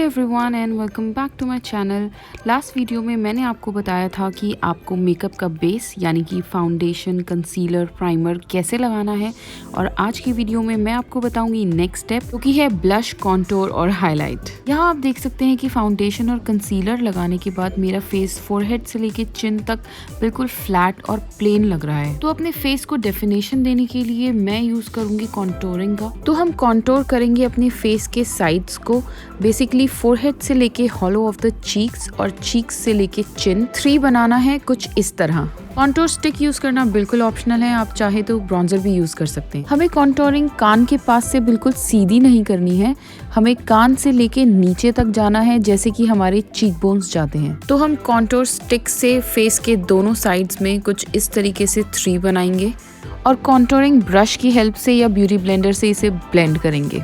Hello everyone and welcome back to my channel. Last video में मैंने आपको बताया था कि आपको मेकअप का बेस यानी कि फाउंडेशन, कंसीलर, प्राइमर कैसे लगाना है, और आज की वीडियो में मैं आपको बताऊंगी नेक्स्ट स्टेप, जो कि है ब्लश, कॉन्टोर और हाईलाइट। यहाँ आप देख सकते हैं कि फाउंडेशन और कंसीलर लगाने के बाद मेरा फेस फोरहेड से लेके चिन तक बिल्कुल फ्लैट और प्लेन लग रहा है। तो अपने फेस को डेफिनेशन देने के लिए मैं यूज करूंगी कॉन्टोरिंग का। तो हम कॉन्टोर करेंगे अपने फेस के साइड्स को, बेसिकली फोरहेड से लेके हॉलो ऑफ द चीक्स और चीक्स से लेके चिन 3 बनाना है कुछ इस तरह। कॉन्टोर स्टिक यूज करना बिल्कुल ऑप्शनल है, आप चाहे तो ब्रॉन्जर भी यूज कर सकते हैं। हमें कॉन्टोरिंग कान के पास से बिल्कुल सीधी नहीं करनी है, हमें कान से लेके नीचे तक जाना है, जैसे कि हमारे चीक बोन्स जाते हैं। तो हम कॉन्टोर स्टिक से फेस के दोनों साइड्स में कुछ इस तरीके से 3 बनाएंगे और कॉन्टोरिंग ब्रश की हेल्प से या ब्यूटी ब्लेंडर से इसे ब्लेंड करेंगे।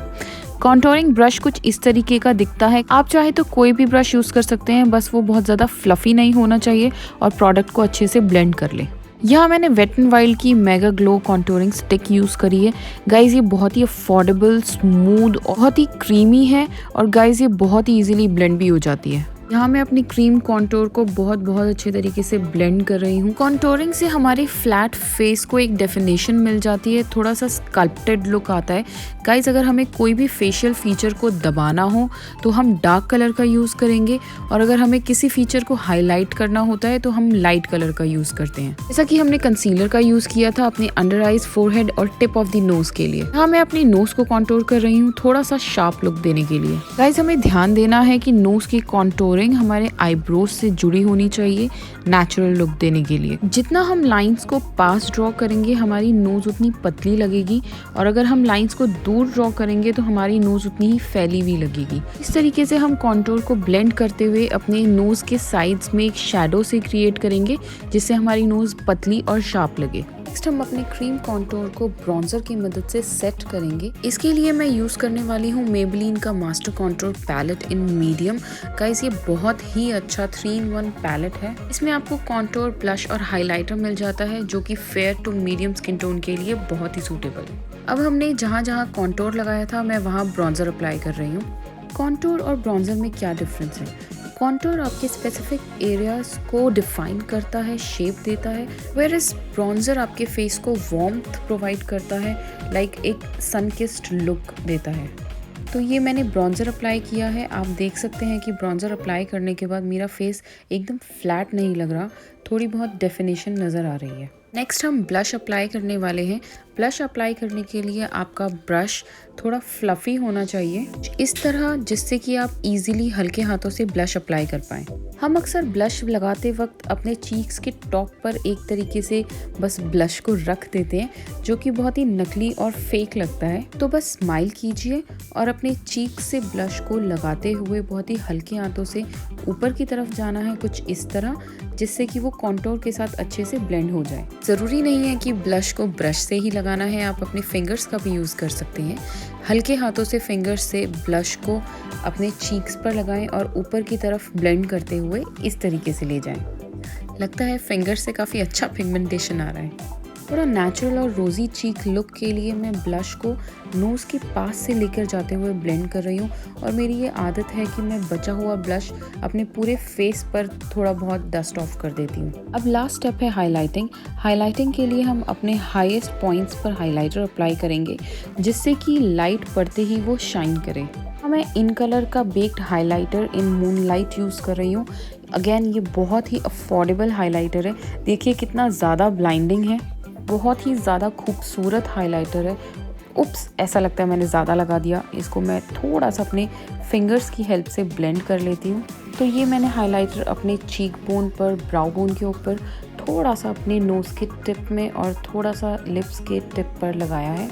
कॉन्टोरिंग ब्रश कुछ इस तरीके का दिखता है, आप चाहे तो कोई भी ब्रश यूज कर सकते हैं, बस वो बहुत ज्यादा फ्लफी नहीं होना चाहिए और प्रोडक्ट को अच्छे से ब्लेंड कर ले। यहाँ मैंने वेट एंड वाइल्ड की mega glow contouring stick use करी है। गाइज ये बहुत ही अफोर्डेबल, स्मूथ, बहुत ही क्रीमी है और गाइज ये बहुत ही इजीली ब्लेंड भी हो जाती है। यहाँ मैं अपनी क्रीम कॉन्टोर को बहुत अच्छे तरीके से ब्लेंड कर रही हूँ। कॉन्टोरिंग से हमारे फ्लैट फेस को एक डेफिनेशन मिल जाती है, थोड़ा सा स्कल्प्टेड लुक आता है। गाइज अगर हमें कोई भी फेशियल फीचर को दबाना हो तो हम डार्क कलर का यूज़ करेंगे, और अगर हमें किसी फीचर को हाईलाइट करना होता है तो हम लाइट कलर का यूज़ करते हैं। जैसा कि हमने कंसीलर का यूज़ किया था अपने अंडर आइज, फोरहेड और टिप ऑफ द नोज के लिए। यहाँ मैं अपनी नोज को कॉन्टोर कर रही हूँ थोड़ा सा शार्प लुक देने के लिए। गाइज हमें ध्यान देना है कि नोज की कॉन्टोर हमारे आईब्रोज से जुड़ी होनी चाहिए नेचुरल लुक देने के लिए। जितना हम लाइंस को पास ड्रॉ करेंगे हमारी नोज उतनी पतली लगेगी, और अगर हम लाइंस को दूर ड्रॉ करेंगे तो हमारी नोज उतनी ही फैली हुई लगेगी। इस तरीके से हम कॉन्टोर को ब्लेंड करते हुए अपने नोज के साइड्स में एक शैडो से क्रिएट करेंगे, जिससे हमारी नोज पतली और शार्प लगे। नेक्स्ट हम अपने क्रीम कॉन्टोर को ब्रॉन्जर की मदद से सेट करेंगे। इसके लिए मैं यूज करने वाली हूँ मेबेलिन का master contour palette in medium. Guys ये बहुत ही अच्छा 3-in-1 पैलेट है। इसमें आपको कॉन्टोर, ब्लश और हाइलाइटर मिल जाता है, जो कि fair to medium skin tone के लिए बहुत ही सूटेबल है। अब हमने जहाँ जहाँ कॉन्टोर लगाया था मैं वहाँ ब्रॉन्जर अप्लाई कर रही हूँ। कॉन्टोर और ब्रॉन्जर में क्या डिफरेंस है? कॉन्टोर आपके स्पेसिफिक एरियाज को डिफाइन करता है, शेप देता है, वेयरएज ब्रॉन्जर आपके फेस को वार्मथ प्रोवाइड करता है, लाइक एक सन किस्ड लुक देता है। तो ये मैंने ब्रॉन्जर अप्लाई किया है। आप देख सकते हैं कि ब्रॉन्जर अप्लाई करने के बाद मेरा फेस एकदम फ्लैट नहीं लग रहा, थोड़ी बहुत डेफिनेशन नज़र आ रही है। नेक्स्ट हम ब्लश अप्लाई करने वाले हैं। ब्लश अप्लाई करने के लिए आपका ब्रश थोड़ा फ्लफी होना चाहिए, इस तरह, जिससे कि आप इजीली हल्के हाथों से ब्लश अप्लाई कर पाएँ। हम अक्सर ब्लश लगाते वक्त अपने चीक्स के टॉप पर एक तरीके से बस ब्लश को रख देते हैं, जो कि बहुत ही नकली और फेक लगता है। तो बस स्माइल कीजिए और अपने चीक से ब्लश को लगाते हुए बहुत ही हल्के हाथों से ऊपर की तरफ जाना है कुछ इस तरह, जिससे कि वो कॉन्टोर के साथ अच्छे से ब्लेंड हो जाए। ज़रूरी नहीं है कि ब्लश को ब्रश से ही लगाना है, आप अपने फिंगर्स का भी यूज़ कर सकते हैं। हल्के हाथों से फिंगर्स से ब्लश को अपने चीक्स पर लगाएं और ऊपर की तरफ ब्लेंड करते हुए इस तरीके से ले जाएं। लगता है फिंगर से काफ़ी अच्छा पिगमेंटेशन आ रहा है। थोड़ा नेचुरल और रोजी चीक लुक के लिए मैं ब्लश को नोज़ के पास से लेकर जाते हुए ब्लेंड कर रही हूँ, और मेरी ये आदत है कि मैं बचा हुआ ब्लश अपने पूरे फेस पर थोड़ा बहुत डस्ट ऑफ कर देती हूँ। अब लास्ट स्टेप है हाइलाइटिंग। हाइलाइटिंग के लिए हम अपने हाईएस्ट पॉइंट्स पर हाइलाइटर अप्लाई करेंगे, जिससे कि लाइट पड़ते ही वो शाइन करे। मैं इनकलर का बेक्ड हाइलाइटर इन मूनलाइट यूज़ कर रही हूँ। अगेन ये बहुत ही अफोर्डेबल हाइलाइटर है, देखिए कितना ज़्यादा ब्लाइंडिंग है, बहुत ही ज़्यादा खूबसूरत हाइलाइटर है। उप्स, ऐसा लगता है मैंने ज़्यादा लगा दिया। इसको मैं थोड़ा सा अपने फिंगर्स की हेल्प से ब्लेंड कर लेती हूँ। तो ये मैंने हाइलाइटर अपने चीक बोन पर, ब्राउ बोन के ऊपर, थोड़ा सा अपने नोज़ के टिप में और थोड़ा सा लिप्स के टिप पर लगाया है।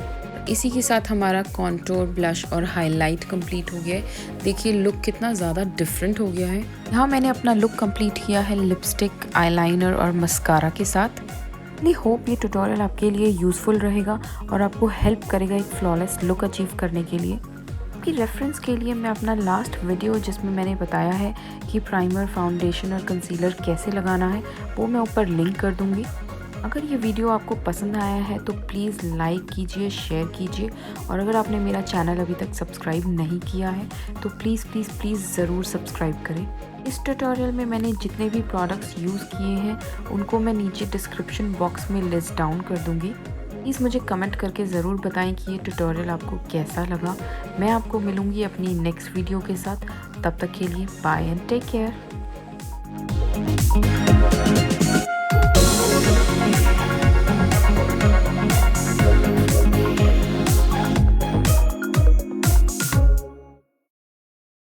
इसी के साथ हमारा कॉन्टोर, ब्लश और हाईलाइट कंप्लीट हो गया है। देखिए लुक कितना ज़्यादा डिफरेंट हो गया है। यहाँ मैंने अपना लुक कंप्लीट किया है लिपस्टिक, आईलाइनर और मस्कारा के साथ। आई होप ये ट्यूटोरियल आपके लिए यूज़फुल रहेगा और आपको हेल्प करेगा एक फ्लॉलेस लुक अचीव करने के लिए। आपकी रेफरेंस के लिए मैं अपना लास्ट वीडियो, जिसमें मैंने बताया है कि प्राइमर, फाउंडेशन और कंसीलर कैसे लगाना है, वो मैं ऊपर लिंक कर दूँगी। अगर ये वीडियो आपको पसंद आया है तो प्लीज़ लाइक कीजिए, शेयर कीजिए और अगर आपने मेरा चैनल अभी तक सब्सक्राइब नहीं किया है तो प्लीज़ प्लीज़ प्लीज़ ज़रूर सब्सक्राइब करें। इस ट्यूटोरियल में मैंने जितने भी प्रोडक्ट्स यूज़ किए हैं उनको मैं नीचे डिस्क्रिप्शन बॉक्स में लिस्ट डाउन कर दूँगी। प्लीज़ मुझे कमेंट करके ज़रूर बताएं कि ये ट्यूटोरियल आपको कैसा लगा। मैं आपको मिलूँगी अपनी नेक्स्ट वीडियो के साथ। तब तक के लिए बाय एंड टेक केयर।